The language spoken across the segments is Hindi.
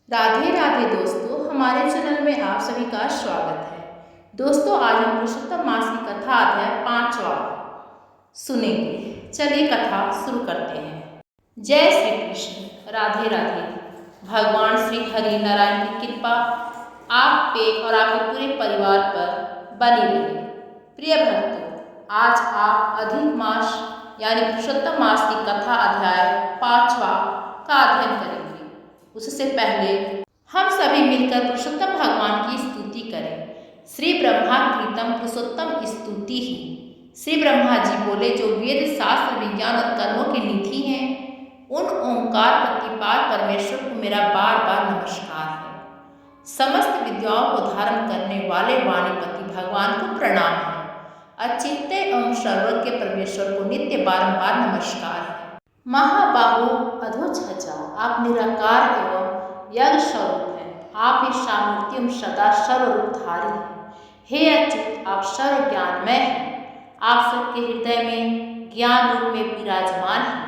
राधे राधे दोस्तों, हमारे चैनल में आप सभी का स्वागत है। दोस्तों, आज हम पुरुषोत्तम मास की कथा अध्याय 5वां सुनेंगे। चलिए कथा शुरू करते हैं। जय श्री कृष्ण, राधे राधे। भगवान श्री हरि नारायण की कृपा आप पे और आपके पूरे परिवार पर बनी रहे। प्रिय भक्तों, आज आप अधिक मास यानी पुरुषोत्तम मास की कथा अध्याय 5वां का अध्ययन करेंगे। उससे पहले हम सभी मिलकर पुरुषोत्तम भगवान की स्तुति करें। श्री ब्रह्मा कृतम पुरुषोत्तम स्तुति ही। श्री ब्रह्मा जी बोले, जो वेद शास्त्र विज्ञान और कर्मों के निधि हैं, उन ओंकार प्रतिपाल परमेश्वर को मेरा बार बार नमस्कार है। समस्त विद्याओं को धारण करने वाले वाणीपति भगवान को प्रणाम है। अचिंत्य एवं सर्वज्ञ परमेश्वर को नित्य बारंबार नमस्कार है। महाबाहु अधोक्षजा, आप निराकार एवं यज्ञ स्वरूप हैं। आप ही सामूर्तिम सदा सर्वरूपधारी हैं। हे अच्युत, आप सर्व ज्ञानमय हैं। आप सबके हृदय में ज्ञान रूप में विराजमान हैं।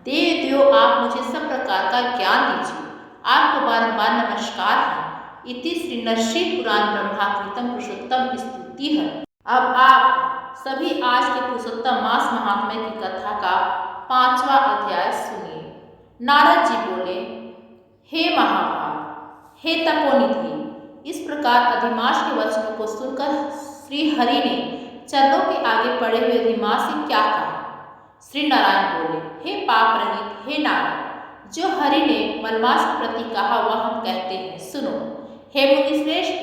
देव देव, आप मुझे सब प्रकार का ज्ञान दीजिए। आपको बारंबार नमस्कार है। इति श्री नरसिंह पुराण ब्रह्माकृतम पुरुषोत्तम स्तुति है। अब आप सभी आज के पुरुषोत्तम मास महात्म्य की कथा का 5वां अध्याय सुनिए। नारद जी बोले, हे महाभाग, हे तपोनिधि। इस प्रकार अधिमास के वचनों को सुनकर श्री हरि ने चरणों के आगे पड़े हुए अधिमास से क्या कहा। श्री नारायण बोले, हे पाप रहित, हे नारद, जो हरि ने मलमास के प्रति कहा वह हम कहते हैं, सुनो। हे मुनिश्रेष्ठ,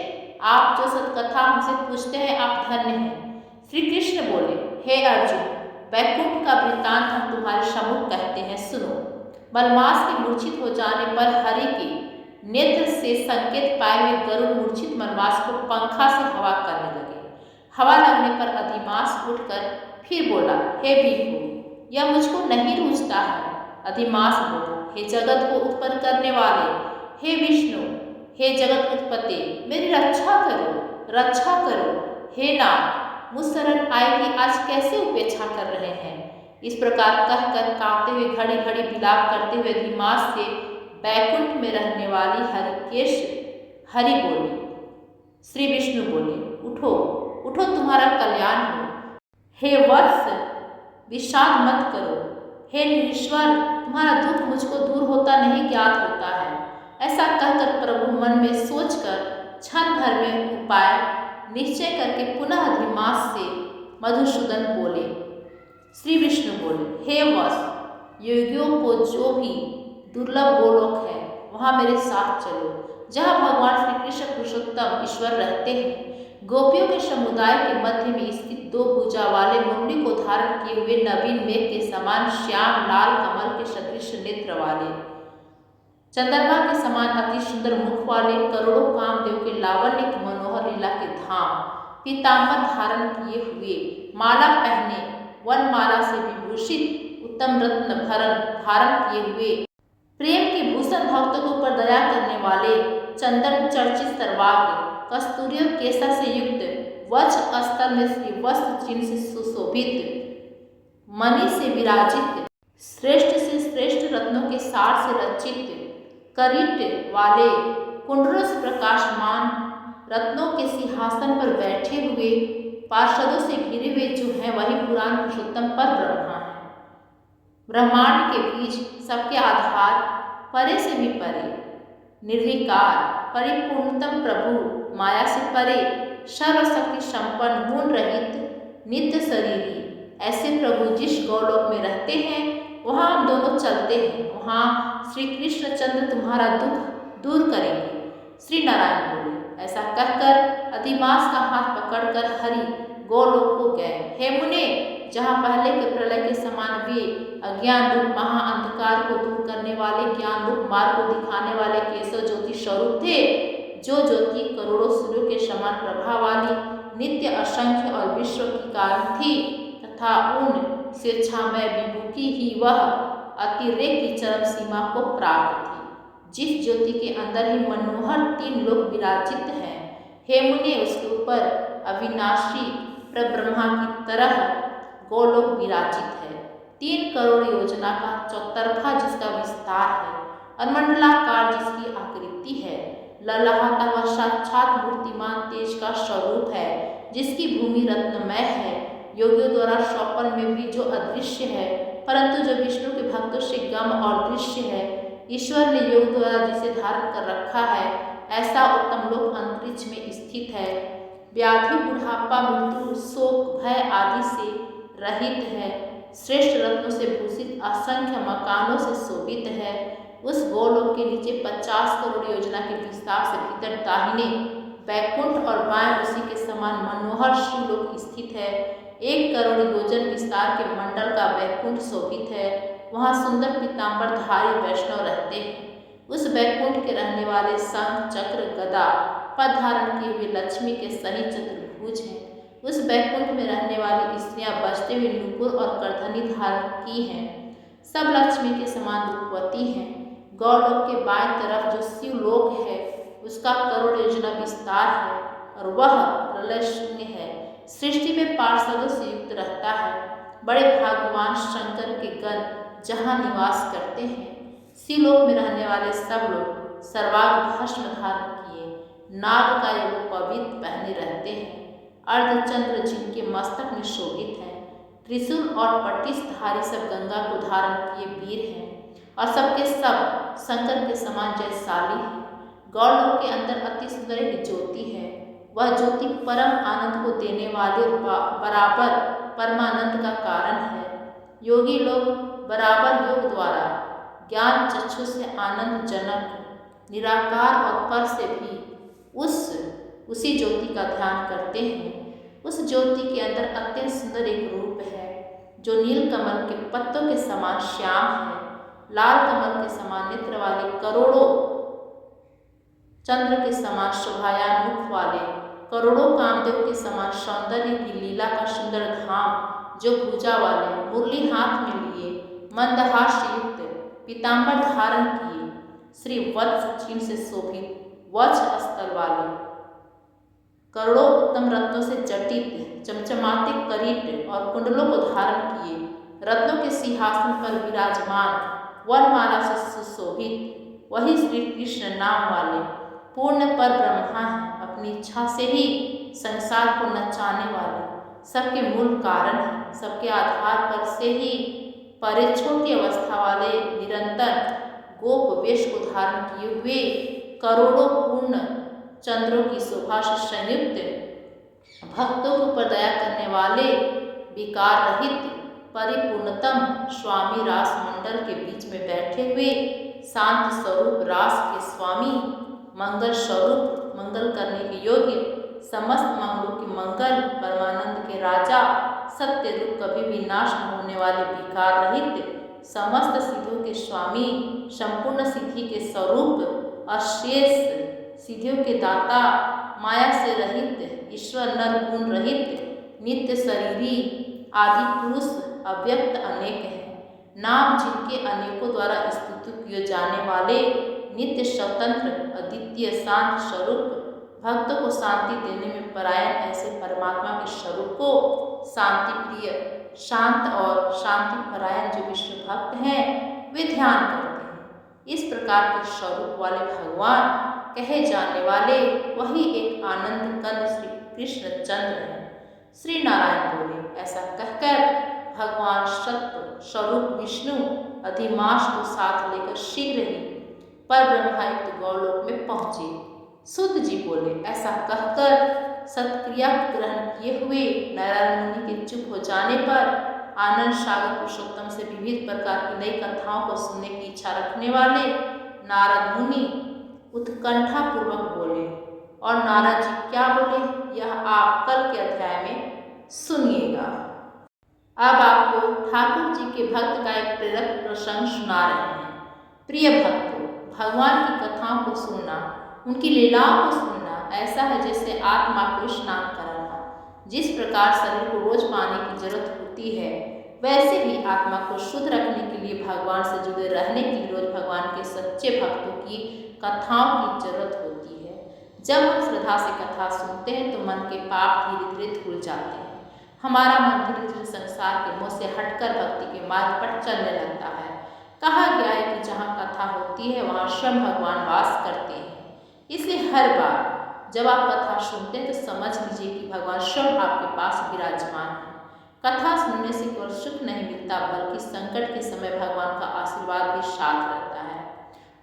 आप जो सत्कथा हमसे पूछते हैं, आप धन्य हैं। श्री कृष्ण बोले, हे अर्जुन, वैकुंठ का वृत्तांत हम तुम्हारे सम्मुख कहते हैं, सुनो। मलमास के मूर्छित हो जाने पर हरि के नेत्र से संकेत पाए हुए गरुड़ मूर्छित मलमास को पंखा से हवा करने लगे। हवा लगने पर अधिमास उठकर फिर बोला, हे भिक्षु, यह मुझको नहीं रूझता है। अधिमास बोला, हे जगत को उत्पन्न करने वाले, हे विष्णु, हे जगत उत्पत्ति, मेरी रक्षा करो, रक्षा करो। हे नाथ, मुझ शरण आए कि आज कैसे उपेक्षा कर रहे हैं। इस प्रकार कहकर कांपते हुए घड़ी घड़ी विलाप करते हुए अधिमास से बैकुंठ में रहने वाली हरि बोली। श्री विष्णु बोले, उठो उठो, तुम्हारा कल्याण हो। हे वत्स, विषाद मत करो। हे निरीश्वर, तुम्हारा दुख मुझको दूर होता नहीं ज्ञात होता है। ऐसा कहकर प्रभु मन में सोचकर क्षण भर में उपाय निश्चय करके पुनः अधिमास से मधुसूदन बोले। श्री विष्णु बोले, हे वत्स, योगियों को जो भी दुर्लभ गोलोक है वहाँ मेरे साथ चलो, जहाँ भगवान श्री कृष्ण पुरुषोत्तम ईश्वर रहते हैं। गोपियों के समुदाय के मध्य में स्थित 2 भुजा वाले मुंडी को धारण किए हुए नवीन मेघ के समान श्याम लाल कमल के सदृश नेत्र वाले, चंद्रमा के समान अति सुंदर मुख वाले, करोड़ों कामदेव के लावण्य की मनोहर लीला के धाम, पीताम्बर धारण किए हुए, माला पहने, वनमाला से विभूषित, उत्तम रत्न भरण धारण किए हुए, प्रेम के भूषण भक्तों के ऊपर दया करने वाले, चंदन चर्चित सर्वांग, कस्तूरी और केसर से युक्त, वक्ष स्थल में श्री वस्त्र चिन्ह से सुशोभित, मणि से विराजित, श्रेष्ठ से श्रेष्ठ रत्नों के सार से रचित, करीट वाले, कुंडलों से प्रकाशमान, रत्नों के सिंहासन पर बैठे हुए, पार्षदों से घिरे हुए जो हैं वही पुराण पुरुषोत्तम पर ब्रह्मा है। ब्रह्मांड के बीच, सबके आधार, परे से भी परे, निर्विकार, परिपूर्णतम प्रभु, माया से परे, सर्वशक्ति संपन्न, गुण रहित, नित्य शरीरी, ऐसे प्रभु जिस गौलोक में रहते हैं वहाँ हम दोनों चलते हैं। वहाँ श्री कृष्ण चंद्र तुम्हारा दुख दूर करेंगे। श्री नारायण बोले। ऐसा कहकर अधिमास का हाथ पकड़कर हरि गोलोक को गए। हे मुने, जहाँ पहले के प्रलय के समान वे अज्ञान रूप महाअंधकार को दूर करने वाले, ज्ञान रूप मार्ग को दिखाने वाले केशव ज्योति स्वरूप थे, जो ज्योति करोड़ों सूर्यों के समान प्रभा वाली, नित्य असंख्य और विश्व की कारण थी, तथा उन स्वेच्छामय विभु की ही वह अतिरेक की चरम सीमा को प्राप्त थी, जिस ज्योति के अंदर ही मनोहर 3 लोक विराजित हैं। हे मुने, उसके ऊपर अविनाशी प्रब्रह्मा की तरह गोलोक विराजित है। 3 करोड़ योजना का चौतरफा जिसका विस्तार है और मंडलाकार जिसकी आकृति है। ललहाता वह साक्षात मूर्तिमान तेज का स्वरूप है, जिसकी भूमि रत्नमय है। योगियों द्वारा स्वप्न में भी जो अदृश्य है, परंतु जो विष्णु के भक्तों से गम और दृश्य है, ईश्वर ने योग द्वारा जिसे धारण कर रखा है, ऐसा उत्तम लोक अंतरिक्ष में स्थित है। व्याधि, बुढ़ापा, मृत्यु, शोक, भय आदि से रहित है। श्रेष्ठ रत्नों से भूषित, असंख्य मकानों से शोभित है। उस गोलोक के नीचे 50 करोड़ योजना के विस्तार से भीतर दाहिने बैकुंठ और बाएं उसी के समान मनोहर शिवलोक स्थित है। 1 करोड़ योजन विस्तार के मंडल का बैकुंठ शोभित है। वहाँ सुंदर पीताम्बरधारी वैष्णव रहते हैं। उस बैकुंठ के रहने वाले शंख, चक्र, गदा, पद धारण किए हुए लक्ष्मी के सही चतुर्भुज हैं। उस बैकुंठ में रहने वाली स्त्रियां बजते हुए नुपुर और करधनी धारण की हैं। सब लक्ष्मी के समान रूपवती हैं। गौलोक के बाएं तरफ जो शिवलोक है, उसका करोड़ योजना विस्तार है और वह प्रलय शून्य है। सृष्टि में पार्षदों से युक्त रहता है। बड़े भाग्यवान शंकर के गण जहाँ निवास करते हैं। शिवलोक में रहने वाले सब लोग सर्वांग भस्म धारण किए, नाग का योग पवित्र पहने रहते हैं। अर्धचंद्र जिनके मस्तक में शोभित है। त्रिशूल और पट्टिसधारी सब गंगा को धारण किए वीर हैं और सबके सब शंकर के समान जयशाली हैं। गौरलोक के अंदर अति सुंदर एक ज्योति है। वह ज्योति परम आनंद को देने वाले और बराबर परमानंद का कारण है। योगी लोग बराबर योग द्वारा ज्ञान चक्षु से आनंद जनक निराकार और पर से भी उसी ज्योति का ध्यान करते हैं। उस ज्योति के अंदर अत्यंत सुंदर एक रूप है, जो नील कमल के पत्तों के समान श्याम है। लाल कमल के समान नेत्र वाले, करोड़ों चंद्र के समान शोभायान मुख वाले, करोड़ों कामदेव के समान सौंदर्य की लीला का सुंदर धाम जो भुजा वाले, मुरली हाथ में लिए, मंदहास्य युक्त पीताम्बर धारण किए, श्री वत्स चिन्ह से शोभित वक्ष स्थल वाले, करोड़ों उत्तम रत्नों से जटित चमचमाते करीट और कुंडलों को धारण किए, रत्नों के सिंहासन पर विराजमान, वरमाला से सुशोभित, वही श्री कृष्ण नाम वाले पूर्ण पर ब्रह्मा है। अपनी इच्छा से ही संसार को नचाने वाले, सबके मूल कारण है, सबके आधार पर से ही परे छोटी अवस्था वाले, निरंतर गोप वेश को धारण किए हुए, करोड़ों पूर्ण चंद्रों की शोभा से संयुक्त, भक्तों के ऊपर दया करने वाले, विकार रहित परिपूर्णतम स्वामी रास मंडल के बीच में बैठे हुए, शांत स्वरूप रास के स्वामी, मंगल स्वरूप, मंगल करने के योग्य, समस्त मंगलों के मंगल, परमानंद के राजा, सत्य रूप, कभी भी नाश न होने वाले, विकार रहित, समस्त सिद्धियों के स्वामी, संपूर्ण सिद्धि के स्वरूप, अशेष सिद्धियों के दाता, माया से रहित, ईश्वर नर गुण रहित, नित्य शरीरी, आदि पुरुष, अव्यक्त अनेक हैं। नाम जिनके अनेकों द्वारा स्तुति किए जाने वाले, नित्य स्वतंत्र, अद्वितीय शांत स्वरूप, भक्तों को शांति देने में परायण ऐसे परमात्मा के स्वरूप को शांति प्रिय, शांत और शांति परायण जो विष्णु भक्त हैं, वे ध्यान करते हैं। इस प्रकार के स्वरूप वाले भगवान कहे जाने वाले वही एक आनंद कंद श्री कृष्ण चंद्र हैं। श्री नारायण बोले। ऐसा कहकर भगवान सत्व स्वरूप विष्णु अधिमास को साथ लेकर शीघ्र ही पर ब्रह्मायुक्त गौलोक में पहुंचे। सुत जी बोले। ऐसा कहकर सत्क्रिया ग्रहण किए हुए नारायण मुनि के चुप हो जाने पर आनंद सागर पुरुषोत्तम से विविध प्रकार की नई कथाओं को सुनने की इच्छा रखने वाले नारद मुनि उत्कंठा पूर्वक बोले। और नारद जी क्या बोले, यह आप कल के अध्याय में सुनिएगा। अब आपको ठाकुर जी के भक्त का एक प्रेरक प्रसंग सुना रहे हैं। प्रिय भक्तों, भगवान की कथाओं को सुनना, उनकी लीलाओं को सुनना ऐसा है जैसे आत्मा को स्नान कराना। जिस प्रकार शरीर को रोज पानी की जरूरत होती है, वैसे ही आत्मा को शुद्ध रखने के लिए, भगवान से जुड़े रहने के लिए रोज भगवान के सच्चे भक्तों की कथाओं की जरूरत होती है। जब हम श्रद्धा से कथा सुनते हैं तो मन के पाप धीरे धीरे धुल जाते हैं। हमारा मन धीरे धीरे संसार के मोह से हटकर भक्ति के मार्ग पर चलने लगता है। कहा गया है कि जहाँ कथा होती है वहाँ स्वयं भगवान वास करते हैं। इसलिए हर बार जब आप कथा सुनते हैं तो समझ लीजिए कि भगवान स्वयं आपके पास विराजमान है। कथा सुनने से केवल सुख नहीं मिलता बल्कि संकट के समय भगवान का आशीर्वाद भी साथ रहता है।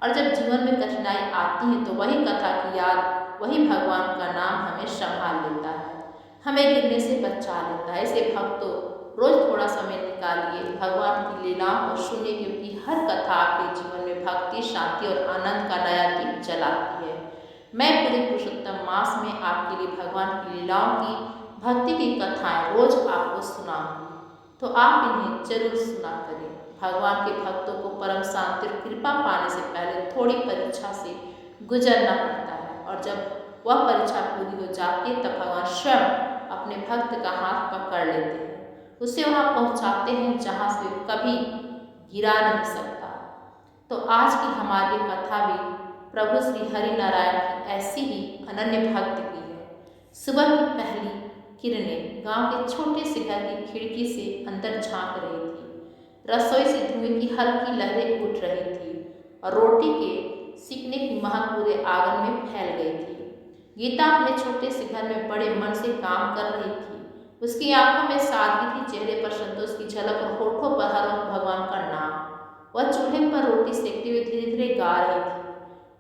और जब जीवन में कठिनाई आती है तो वही कथा की याद, वही भगवान का नाम हमें संभाल लेता है, हमें गिरने से बचा लेता है। ऐसे भक्तों रोज थोड़ा समय निकालिए भगवान की लीलाओं को सुनिए, क्योंकि हर कथा आपके जीवन में भक्ति, शांति और आनंद का नया दीप जलाती है। मैं पूरे पुरुषोत्तम मास में आपके लिए भगवान की लीलाओं की, भक्ति की कथाएं रोज आपको सुनाऊंगी, तो आप इन्हें जरूर सुना करें। भगवान के भक्तों को परम शांति और कृपा पाने से पहले थोड़ी परीक्षा से गुजरना पड़ता है, और जब वह परीक्षा पूरी हो जाती है तब भगवान स्वयं अपने भक्त का हाथ पकड़ लेते हैं, उसे वहाँ पहुँचाते हैं जहाँ से कभी गिरा नहीं सकता। तो आज की हमारी कथा भी प्रभु श्री हरि नारायण की ऐसी ही अनन्य भक्त की है। सुबह की पहली किरणें गांव के छोटे से घर की खिड़की से अंदर झांक रही थी। रसोई से धुएं की हल्की लहरें उठ रही थी और रोटी के सीखने की महक पूरे आंगन में फैल गई थी। गीता अपने छोटे से घर में बड़े मन से काम कर रही थी। उसकी आंखों में सादगी थी, चेहरे पर संतोष की झलक और होठों पर हर वक्त भगवान का नाम। वह चूल्हे पर रोटी सेकते हुए धीरे धीरे गा रही थी,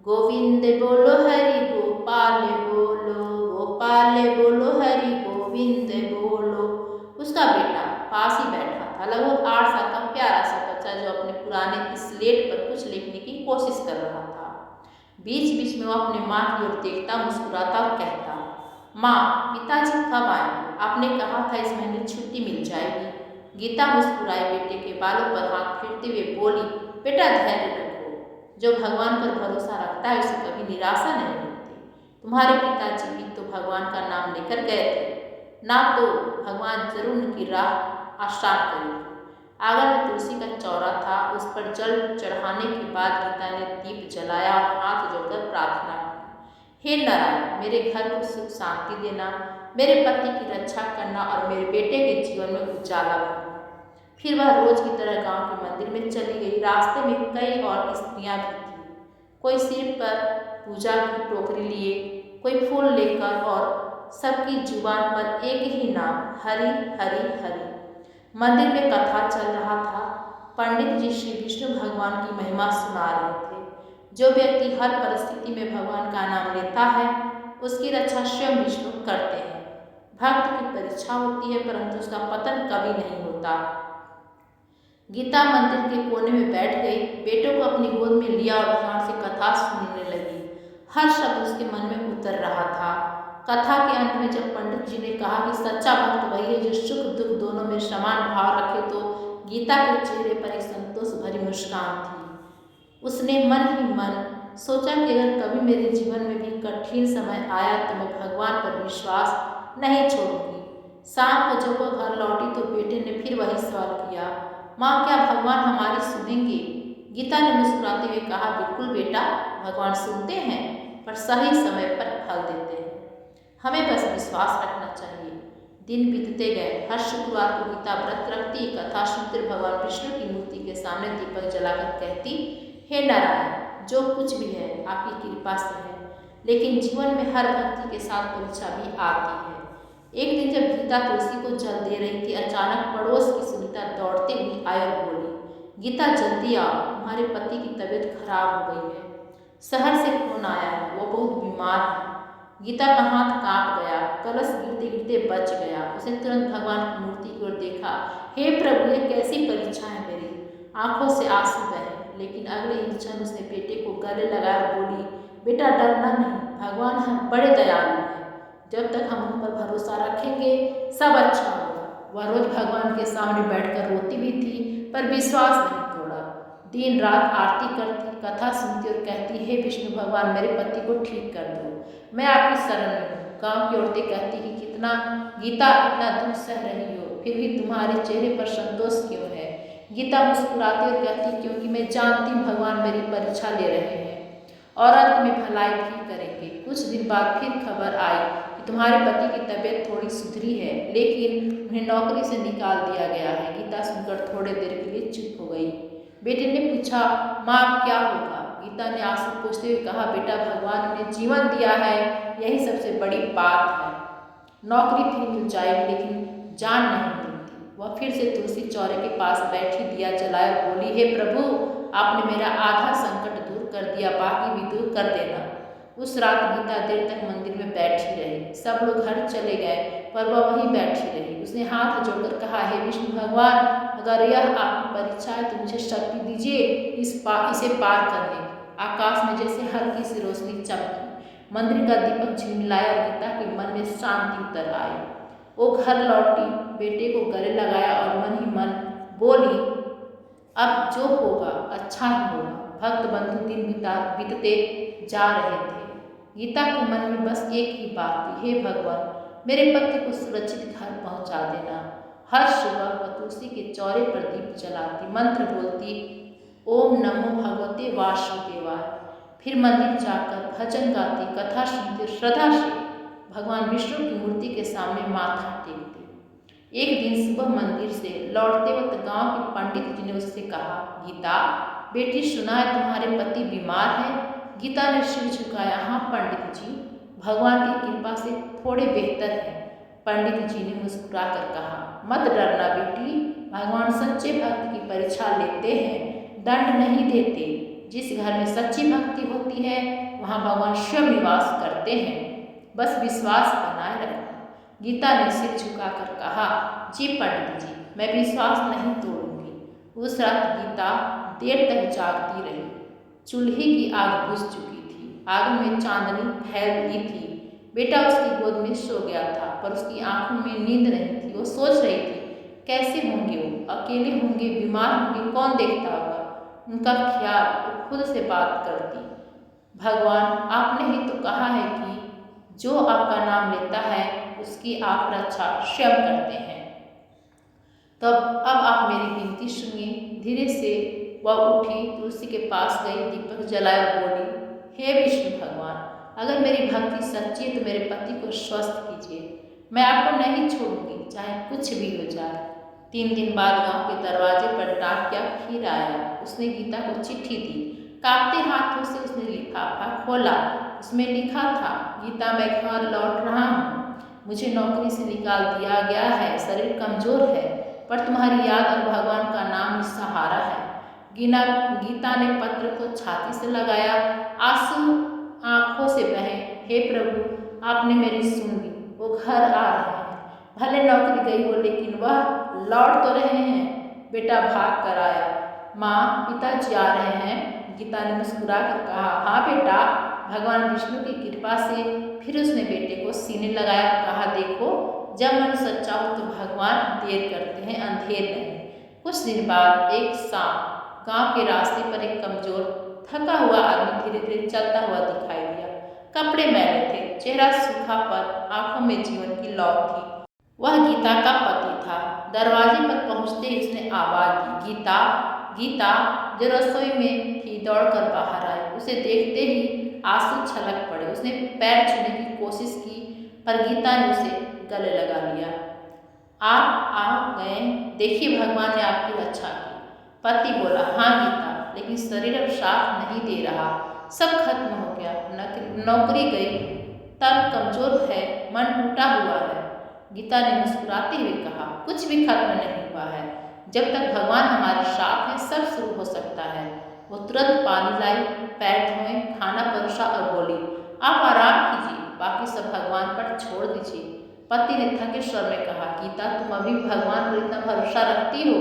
गोविंद बोलो हरि गोपाल बोलो, गोपाल बोलो हरि गोविंद बोलो। उसका बेटा पास ही बैठा था, लगभग 8 साल का प्यारा सा बच्चा, जो अपने पुराने स्लेट पर कुछ लिखने की कोशिश कर रहा था। बीच बीच में वह अपनी माँ की ओर देखता, मुस्कुराता और कहता, माँ पिताजी कब आएंगे? आपने कहा था इस महीने छुट्टी मिल जाएगी। गीता मुस्कुराई, बेटे के बालों पर हाथ फेरते हुए बोली, बेटा धैर्य रखो, जो भगवान पर भरोसा रखता है उसे कभी निराशा नहीं मिलती। तुम्हारे पिताजी भी तो भगवान का नाम लेकर गए थे ना, तो भगवान जरूर उनकी राह आसान करेंगे। आंगन में तुलसी का चौरा था, उस पर जल चढ़ाने के बाद गीता ने दीप जलाया और हाथ जोड़कर प्रार्थना की, हे नारायण, मेरे घर को सुख शांति देना, मेरे पति की रक्षा करना और मेरे बेटे के जीवन में उजाला करना। फिर वह रोज की तरह गांव के मंदिर में चली गई। रास्ते में कई और स्त्रियां भी थीं, कोई सिर पर पूजा की टोकरी लिए, कोई फूल लेकर, और सबकी जुबान पर एक ही नाम, हरि हरि हरि। मंदिर में कथा चल रहा था। पंडित जी श्री विष्णु भगवान की महिमा सुना रहे थे। जो व्यक्ति हर परिस्थिति में भगवान का नाम लेता है उसकी रक्षा स्वयं विष्णु करते हैं। भक्त की परीक्षा होती है परंतु उसका पतन कभी नहीं होता। गीता मंदिर के कोने में बैठ गई, बेटों को अपनी गोद में लिया और ध्यान से कथा सुनने लगी। हर शब्द उसके मन में उतर रहा था। कथा के अंत में जब पंडित जी ने कहा कि सच्चा भक्त वही है जो सुख दुख दोनों में समान भाव रखे, तो गीता के चेहरे पर एक संतोष भरी मुस्कान थी। उसने मन ही मन सोचा कि अगर कभी मेरे जीवन में भी कठिन समय आया तो मैं भगवान पर विश्वास नहीं छोड़ूंगी। शाम को जब वह घर लौटी तो बेटे ने फिर वही सवाल किया, माँ क्या भगवान हमारी सुनेंगे? गीता ने मुस्कुराते हुए कहा, बिल्कुल बेटा, भगवान सुनते हैं पर सही समय पर फल देते हैं। हमें बस विश्वास रखना चाहिए। दिन बीतते गए। हर शुक्रवार को गीता व्रत रखती, कथा सुनते भगवान विष्णु की मूर्ति के सामने दीपक जलाकर कहती, हे नारायण, जो कुछ भी है आपकी कृपा से है, लेकिन जीवन में हर भक्ति के साथ परीक्षा भी आती है। एक दिन जब गीता तुलसी को जल दे रही थी, अचानक पड़ोस की सुनीता दौड़ते हुई आई और बोली, गीता जल्दी आओ, तुम्हारे पति की तबीयत खराब हो गई है। शहर से फोन आया है, वो बहुत बीमार है। गीता का हाथ कांप गया, कलश गिरते गिरते बच गया। उसने तुरंत भगवान की मूर्ति की ओर देखा, हे प्रभु, ये कैसी परीक्षा है मेरी। आंखों से आंसू बहे, लेकिन अगले ही क्षण उसने बेटे को गले लगाया और बोली, बेटा डरना नहीं, भगवान हम बड़े दयालु हैं, जब तक हम उन पर भरोसा रखेंगे सब अच्छा होगा। वह रोज भगवान के सामने बैठकर रोती भी थी पर विश्वास नहीं तोड़ा। दिन रात आरती करती, कथा सुनती और कहती, हे विष्णु भगवान, मेरे पति को ठीक कर दो, मैं आपकी शरण में हूँ। गाँव की औरतें कहती कि कितना गीता इतना दुख सह रही हो, फिर भी तुम्हारे चेहरे पर संतोष क्यों है? गीता मुस्कुराती और कहती, क्योंकि मैं जानती हूँ भगवान मेरी परीक्षा ले रहे हैं और अंत में भलाई भी करेंगे। कुछ दिन बाद फिर खबर आई कि तुम्हारे पति की तबीयत थोड़ी सुधरी है, लेकिन उन्हें नौकरी से निकाल दिया गया है। गीता सुनकर थोड़ी देर के लिए चुप हो गई। बेटे ने पूछा, माँ क्या होगा? गीता ने आंसू पोंछते हुए कहा, बेटा भगवान ने जीवन दिया है, यही सबसे बड़ी बात है। नौकरी फिर मिल जाएगी लेकिन जान नहीं मिलती। वह फिर से तुलसी चौरे के पास बैठी दिया जलाए बोली, हे प्रभु, आपने मेरा आधा संकट दूर कर दिया, बाकी भी दूर कर देना। उस रात गीता देर तक मंदिर में बैठी रही। सब लोग घर चले गए पर वह वहीं बैठी रही। उसने हाथ जोड़कर कहा, हे विष्णु भगवान, अगर यह आपकी परीक्षा है तो मुझे शक्ति दीजिए इसे पार करने की। आकाश में जैसे हल्की सी रोशनी चमकी, मंदिर का दीपक झिलमिलाया और गीता के मन में शांति उतर आई। वो घर लौटी, बेटे को गले लगाया और मन ही मन बोली, अब जो होगा अच्छा ही होगा। भक्त बंधु दिन बीतते जा रहे थे। गीता के मन में बस एक ही बात थी, हे भगवान, मेरे पति को सुरक्षित घर पहुंचा देना। हर सुबह वह तुलसी के चौरे पर दीप जलाती, मंत्र बोलती, ओम नमो भगवते वासुदेवाय। फिर मंदिर जाकर भजन गाती, कथा सुनती, श्रद्धा से भगवान विष्णु की मूर्ति के सामने माथा टेकती। एक दिन सुबह मंदिर से लौटते वक्त गांव के पंडित जी ने उससे कहा, गीता बेटी, सुना है तुम्हारे पति बीमार है? गीता ने सिर झुकाया, हाँ पंडित जी, भगवान की कृपा से थोड़े बेहतर हैं। पंडित जी ने मुस्कुरा कर कहा, मत डरना बेटी, भगवान सच्चे भक्त की परीक्षा लेते हैं, दंड नहीं देते। जिस घर में सच्ची भक्ति होती है वहाँ भगवान स्वयं निवास करते हैं, बस विश्वास बनाए रखना। गीता ने सिर झुकाकर कहा, जी पंडित जी, मैं विश्वास नहीं तोड़ूंगी। उस रात गीता देर तक जागती रही। चूल्हे की आग बुझ चुकी थी, आग में चांदनी फैली थी। बेटा उसकी गोद में सो गया था पर उसकी आंखों में नींद नहीं थी। वो सोच रही थी, कैसे होंगे वो, अकेले होंगे, बीमार होंगे, कौन देखता होगा उनका ख्याल। वो खुद से बात करती, भगवान, आपने ही तो कहा है कि जो आपका नाम लेता है उसकी आप रक्षा स्वयं करते हैं। तो अब आप मेरी विनती सुनिए। धीरे से वह उठी, तुलसी के पास गई, दीपक जलाए और बोली, हे विष्णु भगवान, अगर मेरी भक्ति सच्ची है तो मेरे पति को स्वस्थ कीजिए। मैं आपको नहीं छोड़ूंगी, चाहे कुछ भी हो जाए। 3 दिन बाद गांव के दरवाजे पर डाकिया फिर आया। उसने गीता को चिट्ठी दी। कांपते हाथों से उसने लिफाफा खोला। उसमें लिखा था, गीता, मैं घर लौट रहा हूँ, मुझे नौकरी से निकाल दिया गया है, शरीर कमजोर है, पर तुम्हारी याद और भगवान का नाम सहारा है। गीता ने पत्र को छाती से लगाया, आंसू आंखों से बहे, हे प्रभु, आपने मेरी सुन ली। वो घर आ रहे हैं, भले नौकरी गई हो लेकिन वह लौट तो रहे हैं। बेटा भाग कर आया, माँ, पिताजी आ रहे हैं। गीता ने मुस्कुरा कर कहा, हाँ बेटा, भगवान विष्णु की कृपा से। फिर उसने बेटे को सीने लगाया, कहा, देखो, जब मन सच्चा हो तो भगवान देर करते हैं, अंधेर नहीं। कुछ दिन बाद एक शाम गांव के रास्ते पर एक कमजोर थका हुआ आदमी धीरे धीरे चलता हुआ दिखाई दिया। कपड़े मैले थे, चेहरा सूखा पर आंखों में जीवन की लौ थी। वह गीता का पति था। दरवाजे पर पहुंचते ही उसने आवाज दी, गीता, गीता। जो रसोई में थी दौड़कर बाहर आई। उसे देखते ही आंसू छलक पड़े। उसने पैर छूने की कोशिश की पर गीता ने उसे गले लगा लिया। आप आ गए, देखिए भगवान ने आपकी रक्षा की। पति बोला, हाँ गीता, लेकिन शरीर अब साथ नहीं दे रहा, सब खत्म हो गया। नौकरी गई, तन कमजोर है, मन टूटा हुआ है। गीता ने मुस्कुराते हुए कहा, कुछ भी खत्म नहीं हुआ है, जब तक भगवान हमारे साथ हैं सब शुरू हो सकता है। वो तुरंत पानी लाई, पैर धोए, खाना परोसा और बोली, आप आराम कीजिए, बाकी सब भगवान पर छोड़ दीजिए। पति ने थके स्वर में कहा, गीता, तुम अभी भगवान पर इतना भरोसा रखती हो?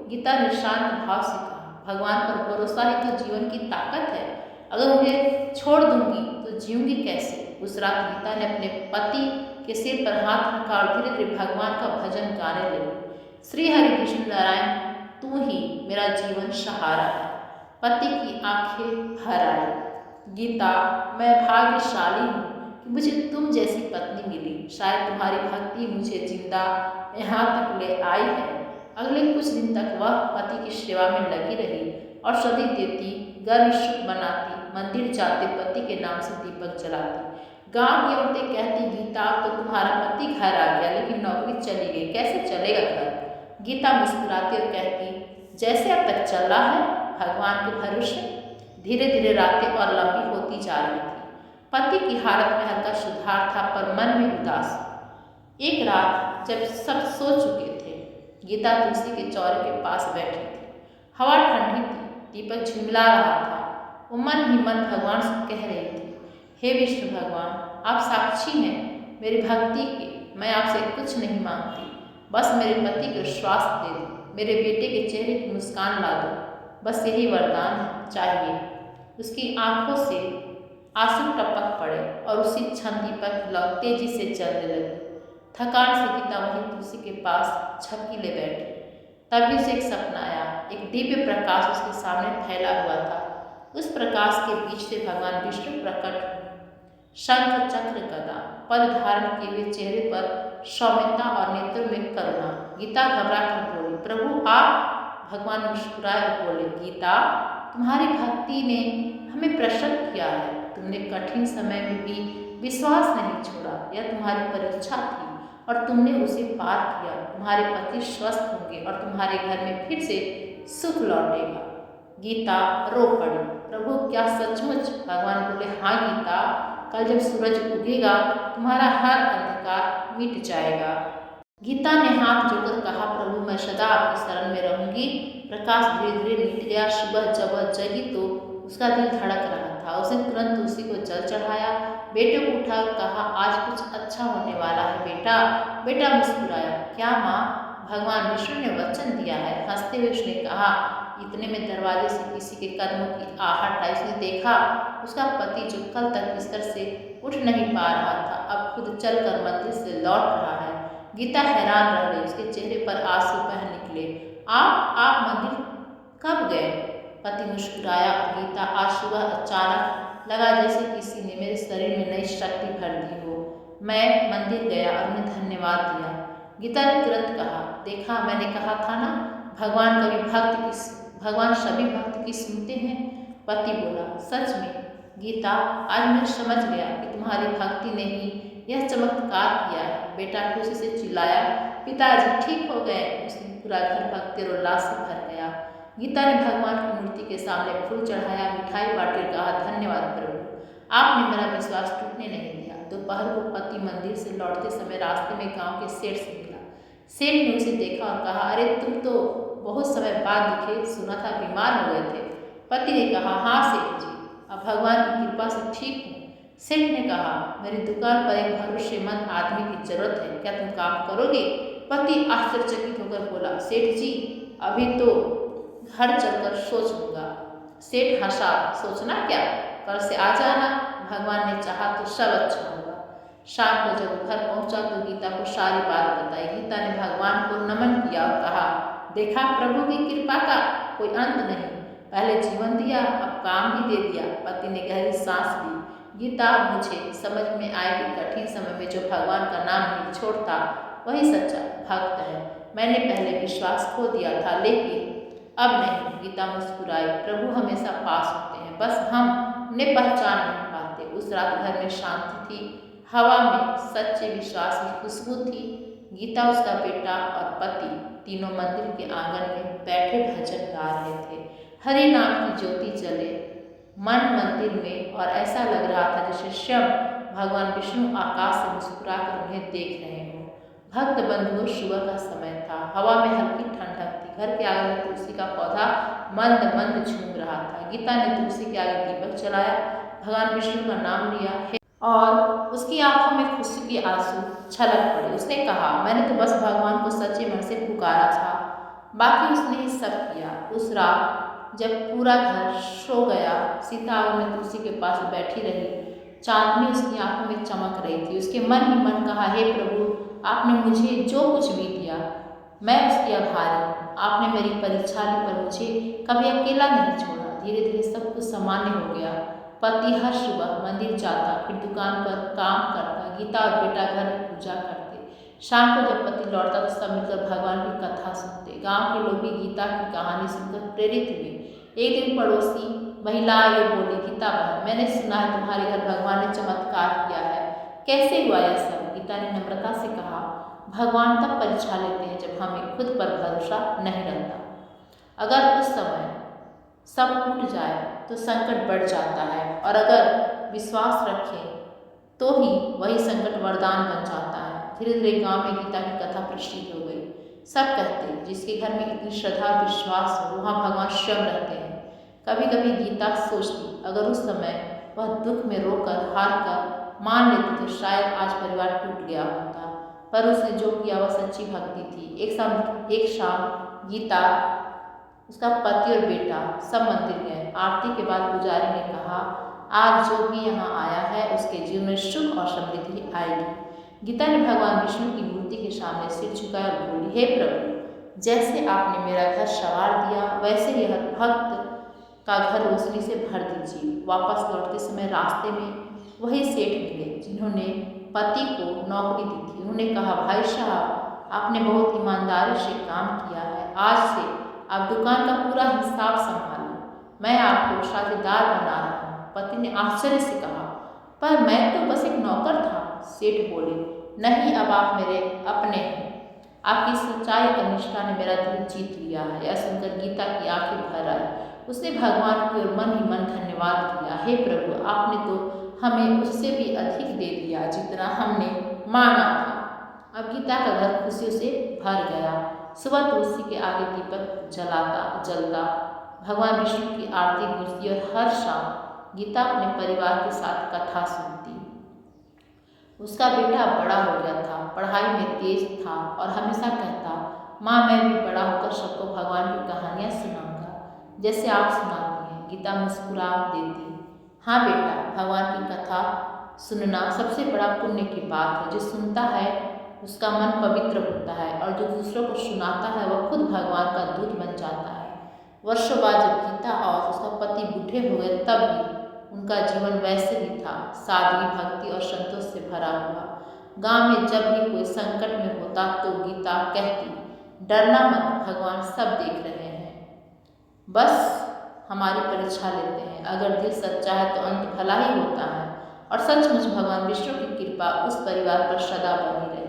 गीता ने शांत भाव से कहा, भगवान पर भरोसा ही तो जीवन की ताकत है, अगर उन्हें छोड़ दूंगी तो जीऊंगी कैसे। उस रात गीता ने अपने पति के सिर पर हाथ रखा और धीरे धीरे भगवान का भजन गाने लगी। श्री हरि कृष्ण नारायण, तू ही मेरा जीवन सहारा है। पति की आंखें भर आई। गीता, मैं भाग्यशाली हूँ कि मुझे तुम जैसी पत्नी मिली। शायद तुम्हारी भक्ति मुझे जिंदा यहाँ तक ले आई है। अगले कुछ दिन तक वह पति की सेवा में लगी रही और सदी देती, घर शुभ बनाती, मंदिर जाते, पति के नाम से दीपक जलाती। गांव की औरतें कहती, गीता, तो तुम्हारा पति घर आ गया लेकिन नौकरी चली गई, कैसे चलेगा घर? गीता मुस्कुराती और कहती, जैसे अब तक चला है, भगवान के भरोसे। धीरे धीरे रातें और लंबी होती जा रही थी। पति की हालत में हल्का सुधार था पर मन में उदासी। एक रात जब सब सो चुके थे, गीता तुलसी के चौरे के पास बैठी थी। हवा ठंडी थी, दीपक झिलमिला रहा था। वो मन ही मन भगवान से कह रही थी, हे विष्णु भगवान, आप साक्षी हैं मेरी भक्ति के। मैं आपसे कुछ नहीं मांगती, बस मेरे पति को श्वास दे दो, मेरे बेटे के चेहरे की मुस्कान ला दो, बस यही वरदान चाहिए। उसकी आंखों से आंसू टपक पड़े और उसी क्षण दीपक की लौ तेजी से चलने लगी। थकान से गीता वहीं तुलसी के पास झपकी ले बैठी। तभी उसे एक सपना आया। एक दिव्य प्रकाश उसके सामने फैला हुआ था। उस प्रकाश के बीच से भगवान विष्णु प्रकट हुए। शंख चक्र गदा पद धारण किए हुए, चेहरे पर सौम्यता और नेत्रों में करुणा। गीता घबरा कर बोली, प्रभु आप? भगवान मुस्कुराए और बोले, गीता, तुम्हारी भक्ति ने हमें प्रसन्न किया है। तुमने कठिन समय में भी विश्वास नहीं छोड़ा। यह तुम्हारी परीक्षा थी और तुमने उसे पार किया। तुम्हारे पति स्वस्थ होंगे और तुम्हारे घर में फिर से सुख लौटेगा। गीता रो पड़ी। प्रभु क्या सचमुच? भगवान बोले, हाँ गीता, कल जब सूरज उगेगा तुम्हारा हर अंधकार मिट जाएगा। गीता ने हाथ जोड़कर कहा, प्रभु मैं सदा आपकी शरण में रहूंगी। प्रकाश धीरे धीरे मिट गया। सुबह जब वह जगी तो उसका दिल धड़क रहा था। उसने तुरंत तुलसी को जल चढ़ाया, बेटे को उठा कहा, आज कुछ अच्छा होने वाला है बेटा। बेटा मुस्कुराया, क्या माँ? भगवान विष्णु ने वचन दिया है। हंसते हुए उसने कहा। इतने में दरवाजे से किसी के कदमों की आहट आई। उसने देखा उसका पति जो कल तक बिस्तर से उठ नहीं पा रहा था, अब खुद चलकर मंदिर से लौट रहा है। गीता हैरान रह गई। उसके चेहरे पर आंसू बह निकले। आप मंदिर कब गए? पति मुस्कुराया और गीता, आज सुबह अचानक लगा जैसे किसी ने मेरे शरीर में नई शक्ति भर दी हो। मैं मंदिर गया और उन्हें धन्यवाद दिया। गीता ने तुरंत कहा, देखा मैंने कहा था ना, भगवान सभी भक्त की सुनते हैं। पति बोला, सच में गीता, आज मैं समझ गया कि तुम्हारी भक्ति ने ही यह चमत्कार किया है। बेटा खुशी से चिल्लाया, पिताजी ठीक हो गए। उसने पूरा घर भक्ति और उल्लास से भर गया। गीता ने भगवान की मूर्ति के सामने फूल चढ़ाया, मिठाई बांटी, कहा, धन्यवाद प्रभु, आपने मेरा विश्वास टूटने नहीं दिया। दोपहर को पति मंदिर से लौटते समय रास्ते में गांव के सेठ से मिला। सेठ ने उसे देखा और कहा, अरे तुम तो बहुत समय बाद दिखे, सुना था बीमार हो गए थे। पति ने कहा, हाँ सेठ जी, अब भगवान की कृपा से ठीक हूँ। सेठ ने कहा, मेरी दुकान पर एक भरोसेमंद आदमी की जरूरत है, क्या तुम काम करोगे? पति आश्चर्यचकित होकर बोला, सेठ जी अभी तो घर चलकर सोच लूंगा। सेठ हंसा, सोचना क्या, कल से आ जाना, भगवान ने चाहा तो सब अच्छा होगा। शाम को जब घर पहुंचा तो गीता को सारी बात बताई। गीता ने भगवान को नमन किया और कहा, देखा प्रभु की कृपा का कोई अंत नहीं, पहले जीवन दिया, अब काम भी दे दिया। पति ने गहरी सांस ली। गीता, मुझे समझ में आए कि कठिन समय में जो भगवान का नाम नहीं छोड़ता वही सच्चा भक्त है। मैंने पहले विश्वास खो दिया था, लेकिन अब नहीं। गीता मुस्कुराई, प्रभु हमेशा पास होते हैं, बस हम उन्हें पहचान नहीं पाते। उस रात घर में शांति थी, हवा में सच्चे विश्वास की खुशबू थी। गीता, उसका बेटा और पति तीनों मंदिर के आंगन में बैठे भजन गा रहे थे। हरि नाम की ज्योति जले मन मंदिर में और ऐसा लग रहा था जैसे स्वयं भगवान विष्णु आकाश से मुस्कुराकर उन्हें देख रहे हों। भक्त बंधुओं, सुबह का समय था, हवा में हल्की ठंडक थी। घर के आगे में तुलसी का पौधा मंद मंद झूम रहा था। गीता ने तुलसी के आगे दीपक जलाया, भगवान विष्णु का नाम लिया और उसकी आंखों में खुशी के आंसू छलक पड़े। उसने कहा, मैंने तो बस भगवान को सच्चे मन से पुकारा था, बाकी उसने ही सब किया। उस रात जब पूरा घर सो गया, सीता आग में तुलसी के पास बैठी रही। चांदनी उसकी आंखों में चमक रही थी। उसके मन ही मन कहा, हे प्रभु, आपने मुझे जो कुछ भी दिया मैं उसकी आभारी हूँ। आपने मेरी परीक्षा ली पर मुझे कभी अकेला नहीं छोड़ा। धीरे धीरे सब कुछ सामान्य हो गया। पति हर सुबह मंदिर जाता, फिर दुकान पर काम करता। गीता और बेटा घर में पूजा करते। शाम को जब पति लौटता तो सब मिलकर भगवान की कथा सुनते। गांव के लोग भी गीता की कहानी सुनकर प्रेरित हुए। एक दिन पड़ोसी महिला ये बोली, गीता बहन, मैंने सुना है तुम्हारे घर भगवान ने चमत्कार किया है, कैसे हुआ यह सब? गीता ने नम्रता से कहा, भगवान तब परीक्षा लेते हैं जब हमें खुद पर भरोसा नहीं रहता। अगर उस समय सब टूट जाए तो संकट बढ़ जाता है, और अगर विश्वास रखें तो ही वही संकट वरदान बन जाता है। धीरे धीरे गांव में गीता की कथा प्रसिद्ध हो गई। सब कहते जिसके घर में इतनी श्रद्धा विश्वास हो वहाँ भगवान स्वयं रहते हैं। कभी कभी गीता सोचती अगर उस समय वह दुख में रोकर हार कर मान लेती तो शायद आज परिवार टूट गया होता, पर उसने जो किया वह सच्ची भक्ति थी। एक शाम गीता, उसका पति और बेटा सब मंदिर गए। आरती के बाद पुजारी ने कहा, आज जो भी यहाँ आया है उसके जीवन में सुख और समृद्धि आएगी। गीता ने भगवान विष्णु की मूर्ति के सामने सिर झुकाया और बोली, हे प्रभु, जैसे आपने मेरा घर संवार दिया वैसे ही हर भक्त का घर रोशनी से भर दीजिए। वापस लौटते समय रास्ते में वही सेठ मिले जिन्होंने पति को नौकरी दी थी। उन्होंने कहा, भाई साहब, आपने बहुत ईमानदारी से काम किया है। आज से आप दुकान का पूरा हिसाब संभालें, मैं आपको साझेदार बना रहा हूँ। पति ने आश्चर्य से कहा, पर मैं तो बस एक नौकर था। सेठ बोले, नहीं, अब आप मेरे अपने हैं। आपकी सच्चाई और निष्ठा ने मेरा दिल जीत लिया है। यह सुनकर गीता की आंखें भर आई। उसने भगवान की ओर मन ही मन धन्यवाद किया। हे प्रभु, आपने तो हमें उससे भी अधिक दे दिया जितना हमने मांगा था। अब गीता का घर खुशियों से भर गया। सुबह तुलसी के आगे दीपक जलता, भगवान विष्णु की आरती गूंजती और हर शाम गीता अपने परिवार के साथ कथा सुनती। उसका बेटा बड़ा हो गया था, पढ़ाई में तेज था और हमेशा कहता, माँ, मैं भी बड़ा होकर सबको भगवान की कहानियाँ सुनाऊंगा जैसे आप सुनाती हैं। गीता मुस्कुरा देती, हाँ बेटा, भगवान की कथा सुनना सबसे बड़ा पुण्य की बात है। जो सुनता है उसका मन पवित्र होता है और जो दूसरों को सुनाता है वह खुद भगवान का दूत बन जाता है। वर्षों बाद जब गीता और उसका पति बूढ़े हो गए तब भी उनका जीवन वैसे ही था, सादगी, भक्ति और संतोष से भरा हुआ। गांव में जब भी कोई संकट में होता तो गीता कहती, डरना मत, भगवान सब देख रहे हैं, बस हमारी परीक्षा लेते हैं। अगर दिल सच्चा है तो अंत भला ही होता है। और सचमुच भगवान विष्णु की कृपा उस परिवार पर सदा बनी रही।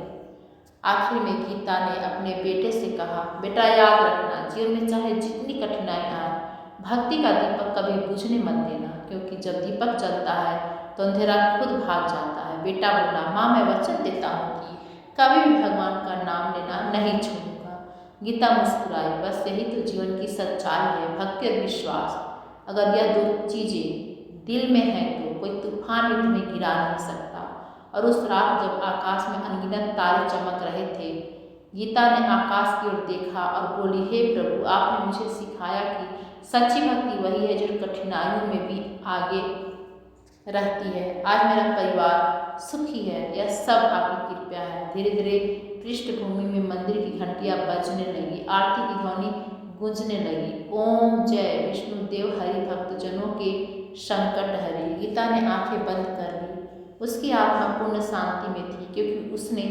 आखिर में गीता ने अपने बेटे से कहा, बेटा, याद रखना, जीवन में चाहे जितनी कठिनाई आए, भक्ति का दीपक कभी बुझने मत देना, क्योंकि जब दीपक जलता है तो अंधेरा खुद भाग जाता है। बेटा बोला, माँ, मैं वचन देता हूँ कि कभी भी भगवान का नाम लेना नहीं छोड़ूंगा। गीता मुस्कुराई, बस यही तो जीवन की सच्चाई है, भक्ति और विश्वास। अगर यह दो चीजें दिल में है तो कोई तूफान भी तुम्हें गिरा नहीं सकता। और उस रात जब आकाश में अनगिनत तारे चमक रहे थे, गीता ने आकाश की ओर देखा और बोली, हे प्रभु, आपने मुझे सिखाया कि सच्ची भक्ति वही है जो कठिनाइयों में भी आगे रहती है। आज मेरा परिवार सुखी है, यह सब आपकी कृपा है। धीरे धीरे पृष्ठभूमि में मंदिर की घंटियां बजने लगी, आरती की ध्वनि गूंजने लगी। ओम जय विष्णुदेव हरि, भक्तजनों के संकट हरि। गीता ने आंखें बंद कर ली। उसकी आत्मा पूर्ण शांति में थी, क्योंकि उसने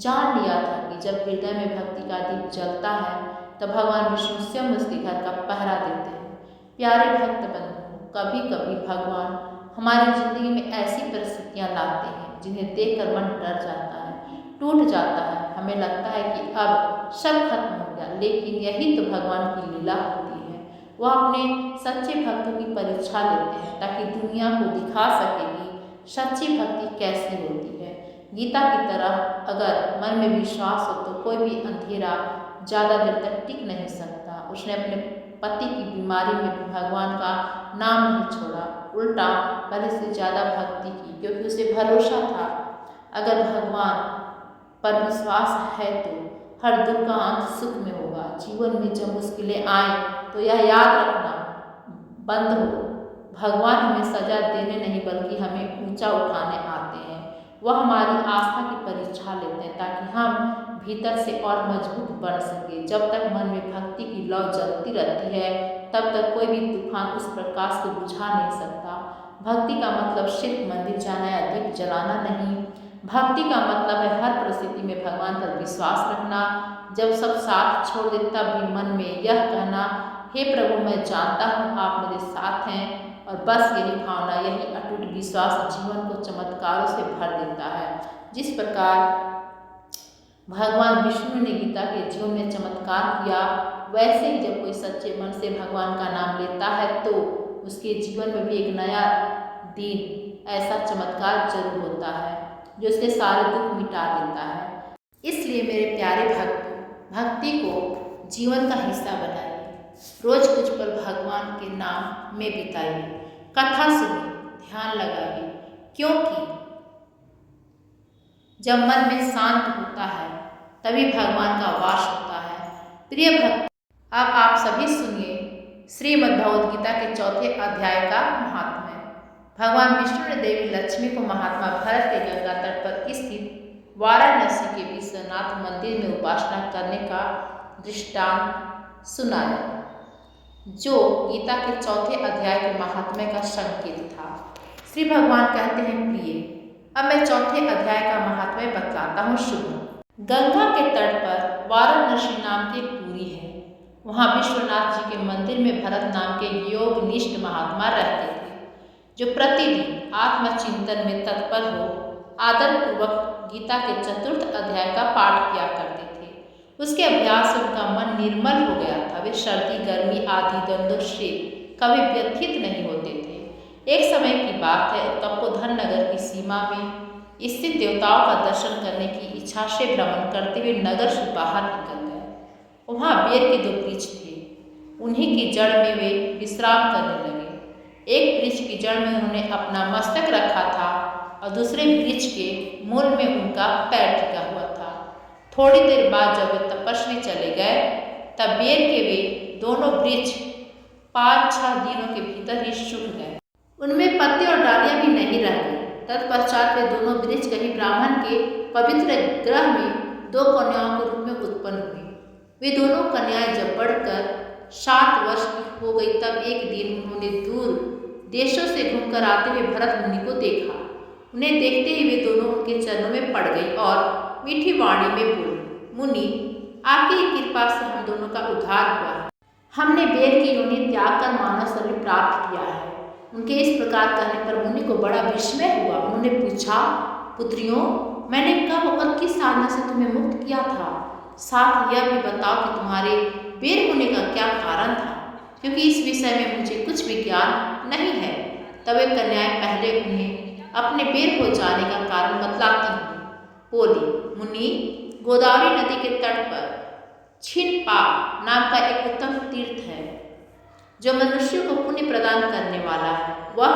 जान लिया था कि जब हृदय में भक्ति का दीप जलता है तब भगवान विष्णु स्वयं उसके घर का पहरा देते हैं। प्यारे भक्त बंधु, कभी कभी भगवान हमारी जिंदगी में ऐसी परिस्थितियां लाते हैं जिन्हें देखकर मन डर जाता है, टूट जाता है। हमें लगता है कि अब सब खत्म हो गया, लेकिन यही तो भगवान की लीला होती है। वह अपने सच्चे भक्तों की परीक्षा लेते हैं ताकि दुनिया को दिखा सके कि सच्ची भक्ति कैसी होती है। गीता की तरह अगर मन में विश्वास हो तो कोई भी अंधेरा ज़्यादा देर तक टिक नहीं सकता। उसने अपने पति की बीमारी में भी भगवान का नाम नहीं छोड़ा, उल्टा पहले से ज़्यादा भक्ति की, क्योंकि उसे भरोसा था अगर भगवान पर विश्वास है तो हर दुख का अंत सुख में होगा। जीवन में जब मुश्किलें आए तो यह याद रखना बंद हो, भगवान हमें सजा देने नहीं बल्कि हमें ऊंचा उठाने आते हैं। वह हमारी आस्था की परीक्षा लेते हैं ताकि हम भीतर से और मजबूत बन सके। जब तक मन में भक्ति की लौ जलती रहती है तब तक कोई भी तूफान उस प्रकाश को बुझा नहीं सकता। भक्ति का मतलब सिर्फ मंदिर जाना या दीप जलाना नहीं, भक्ति का मतलब है हर परिस्थिति में भगवान पर विश्वास रखना। जब सब साथ छोड़ दे तब भी मन में यह कहना, हे प्रभु, मैं जानता हूँ आप मेरे साथ हैं। और बस यही भावना, यही अटूट विश्वास जीवन को चमत्कारों से भर देता है। जिस प्रकार भगवान विष्णु ने गीता के जीवन में चमत्कार किया, वैसे ही जब कोई सच्चे मन से भगवान का नाम लेता है तो उसके जीवन में भी एक नया दिन, ऐसा चमत्कार जरूर होता है जो उसके सारे दुख मिटा देता है। इसलिए मेरे प्यारे भक्तों, भक्ति को जीवन का हिस्सा बनाइए। रोज कुछ पल भगवान के नाम में बिताइए, कथा सुनिए, ध्यान लगाइए, क्योंकि जब मन में शांत होता है तभी भगवान का वास होता है। प्रिय भक्त, अब आप सभी सुनिए श्रीमद् भगवद गीता के 4थे अध्याय का महात्म्य। भगवान विष्णु ने देवी लक्ष्मी को महात्मा भरत के गंगा तट पर स्थित वाराणसी के विश्वनाथ मंदिर में उपासना करने का दृष्टांत सुनाया, जो गीता के 4थे अध्याय के महात्म्य का संकेत था। श्री भगवान कहते हैं, प्रिय, अब मैं 4थे अध्याय का महात्म्य बतलाता हूँ। सुनो। गंगा के तट पर वाराणसी नाम की एक पुरी है। वहाँ विश्वनाथ जी के मंदिर में भरत नाम के योगनिष्ठ महात्मा रहते थे, जो प्रतिदिन आत्मचिंतन में तत्पर हो आदरपूर्वक गीता के 4th अध्याय का पाठ किया करते थे। उसके अभ्यास से उनका मन निर्मल हो गया था। वे सर्दी, गर्मी आदि द्वंद्वों से कभी व्यथित नहीं होते थे। एक समय की बात है, तपोधन नगर की सीमा में स्थित देवताओं का दर्शन करने की इच्छा से भ्रमण करते हुए नगर से बाहर निकल गए। वहाँ बेर के 2 वृक्ष थे। उन्हीं की जड़ में वे विश्राम करने लगे। एक वृक्ष की जड़ में उन्होंने अपना मस्तक रखा था और दूसरे वृक्ष के मूल में उनका पैर टिका हुआ था। थोड़ी देर बाद जब वे तपस्वी चले गए, तब बेर के वे दोनों वृक्ष 5-6 दिनों के भीतर ही सूख गए। उनमें पत्ते और डालियां भी नहीं रह गई। तत्पश्चात वे दोनों वृक्ष कहीं ब्राह्मण के पवित्र ग्रह में 2 कन्याओं के रूप में उत्पन्न हुई। वे दोनों कन्याएं जब बढ़कर 7 वर्ष की हो गई, तब एक दिन उन्होंने दूर देशों से घूमकर आते हुए भरत मुनि को देखा। उन्हें देखते ही वे दोनों उनके चरणों में पड़ गई और मीठी वाणी में बोली, मुनि, आपकी कृपा से हम दोनों का उद्धार हुआ है। हमने बेर की योनि त्याग कर मानव शरीर प्राप्त किया है। उनके इस प्रकार कहने पर मुनि को बड़ा विस्मय हुआ। उन्होंने पूछा, पुत्रियों, मैंने कब और किस साधना से तुम्हें मुक्त किया था? साथ यह भी बताओ कि तुम्हारे बेर होने का क्या कारण था, क्योंकि इस विषय में मुझे कुछ भी ज्ञान नहीं है। तब वे कन्याएं पहले उन्हें अपने बेर हो जाने का कारण बतलाती हुई बोली, मुनि, गोदावरी नदी के तट पर छिन्नपा नाम का एक उत्तम तीर्थ है, जो मनुष्य को पुण्य प्रदान करने वाला है। वह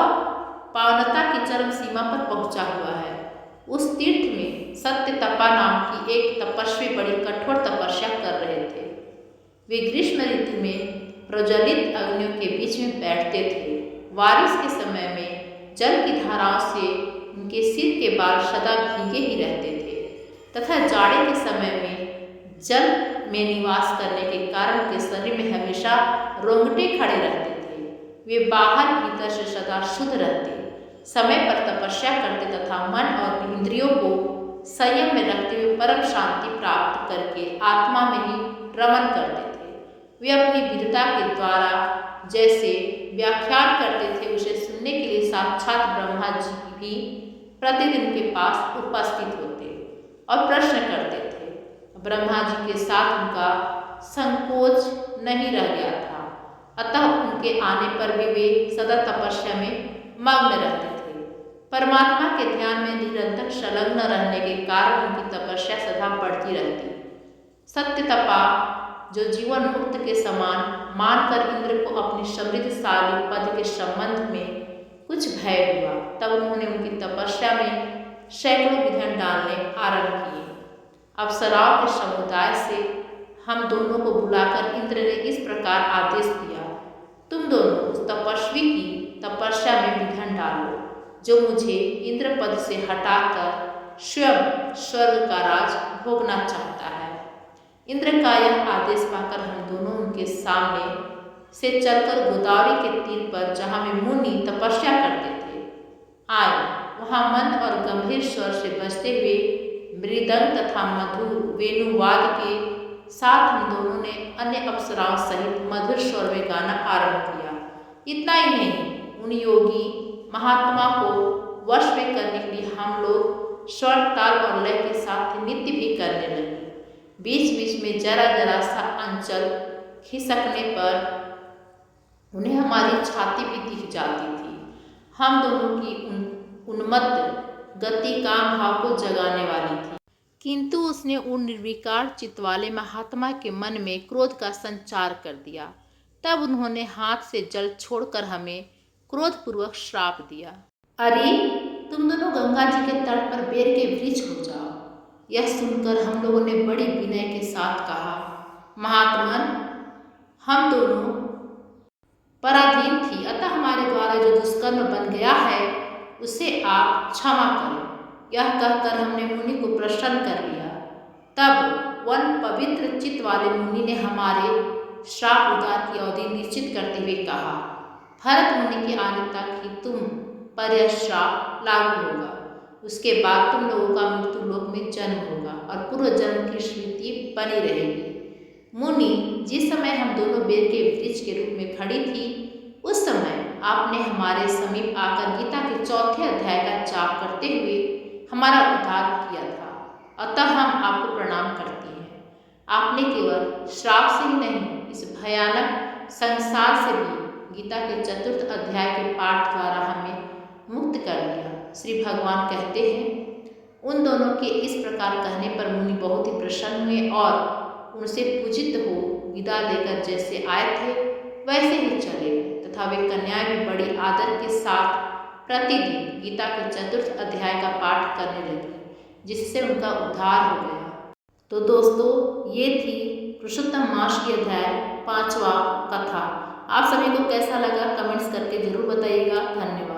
पावनता की चरम सीमा पर पहुंचा हुआ है। उस तीर्थ में सत्यतपा नाम की एक तपस्वी बड़ी कठोर तपस्या कर रहे थे। वे ग्रीष्म ऋतु में प्रज्वलित अग्नियों के बीच में बैठते थे। बारिश के समय में जल की धाराओं से उनके सिर के बाल सदा भीगे ही रहते थे तथा जाड़े के समय में जल में निवास करने के कारण उनके शरीर में हमेशा रोंगटे खड़े रहते थे। वे बाहर भीतर से सदा शुद्ध रहते, समय पर तपस्या करते तथा मन और इंद्रियों को संयम में रखते हुए परम शांति प्राप्त करके आत्मा में ही रमण करते थे। वे अपनी विद्वता के द्वारा जैसे व्याख्यान करते थे, उसे सुनने के लिए साक्षात ब्रह्मा जी भी प्रतिदिन उनके पास उपस्थित होते और प्रश्न करते थे। ब्रह्मा जी के साथ उनका संकोच नहीं रह गया था, अतः उनके आने पर भी वे सदा तपस्या में मग्न रहते थे। परमात्मा के ध्यान में निरंतर संलग्न रहने के कारण उनकी तपस्या सदा बढ़ती रहती। सत्यतपा, जो जीवन मुक्त के समान मानकर इंद्र को अपनी समृद्धशाली पद के संबंध में कुछ भय हुआ, तब उन्होंने उनकी तपस्या में सैकड़ों विघ्न डालने आरंभ किए। अप्सराओं के समुदाय से हम दोनों को बुलाकर इंद्र ने इस प्रकार आदेश दिया, तुम दोनों उस तपस्वी की तपस्या में विघ्न डालो, जो मुझे इंद्र पद से हटाकर स्वयं स्वर्ग का राज भोगना चाहता है। इंद्र का यह आदेश पाकर हम दोनों उनके सामने से चलकर गोदावरी के तीर पर, जहाँ में मुनि तपस्या करते थे, आए। वहाँ मंद और गंभीर स्वर से बजते हुए मृदंग तथा मधुर वेणुवाद के साथ हम दोनों ने अन्य अप्सराओं सहित मधुर स्वर में गाना आरंभ किया। इतना ही नहीं, उन योगी महात्मा को वश में करने के लिए हम लोग स्वर, ताल और लय के साथ नृत्य भी करने लगे। बीच बीच में जरा जरा सा अंचल खिसकने पर उन्हें हमारी छाती भी दिख जाती थी। हम दोनों की उन्मत्त गति काम भाव को जगाने वाली थी, किंतु उसने उन निर्विकार चित्त वाले महात्मा के मन में क्रोध का संचार कर दिया। तब उन्होंने हाथ से जल छोड़कर हमें क्रोधपूर्वक श्राप दिया। अरे, तुम दोनों गंगा जी के तट पर बेर के वृक्ष हो जाओ। यह सुनकर हम लोगों ने बड़ी विनय के साथ कहा, महात्मन, हम दोनों पराधीन थी, अतः हमारे द्वारा जो दुष्कर्म बन गया है उसे आप क्षमा करें। यह कहकर हमने मुनि को प्रसन्न कर लिया। तब वन पवित्र चित्त वाले मुनि ने हमारे श्राप उतार की अवधि निश्चित करते हुए कहा, भरत मुनि के आने तक ही तुम पर यह श्राप लागू होगा। उसके बाद तुम लोगों का मृत्यु लोक में जन्म होगा और पूर्व जन्म की स्मृति बनी रहेगी। मुनि, जिस समय हम दोनों बेर के वृक्ष के रूप में खड़ी थी, उस समय आपने हमारे समीप आकर गीता के चौथे अध्याय का जाप करते हुए हमारा उद्धार किया था, अतः हम आपको प्रणाम करते हैं। आपने केवल श्राप से ही नहीं, इस भयानक संसार से भी गीता के चतुर्थ अध्याय के पाठ द्वारा हमें मुक्त कर दिया। श्री भगवान कहते हैं, उन दोनों के इस प्रकार कहने पर मुनि बहुत ही प्रसन्न हुए और उनसे पूजित हो विदा लेकर जैसे आए थे वैसे ही चले गए तथा वे कन्याएं भी बड़ी आदर के साथ प्रतिदिन गीता के चतुर्थ अध्याय का पाठ करने लगी, जिससे उनका उद्धार हो गया। तो दोस्तों, ये थी पुरुषोत्तम मास की अध्याय 5वां कथा। आप सभी को कैसा लगा कमेंट्स करके जरूर बताइएगा। धन्यवाद।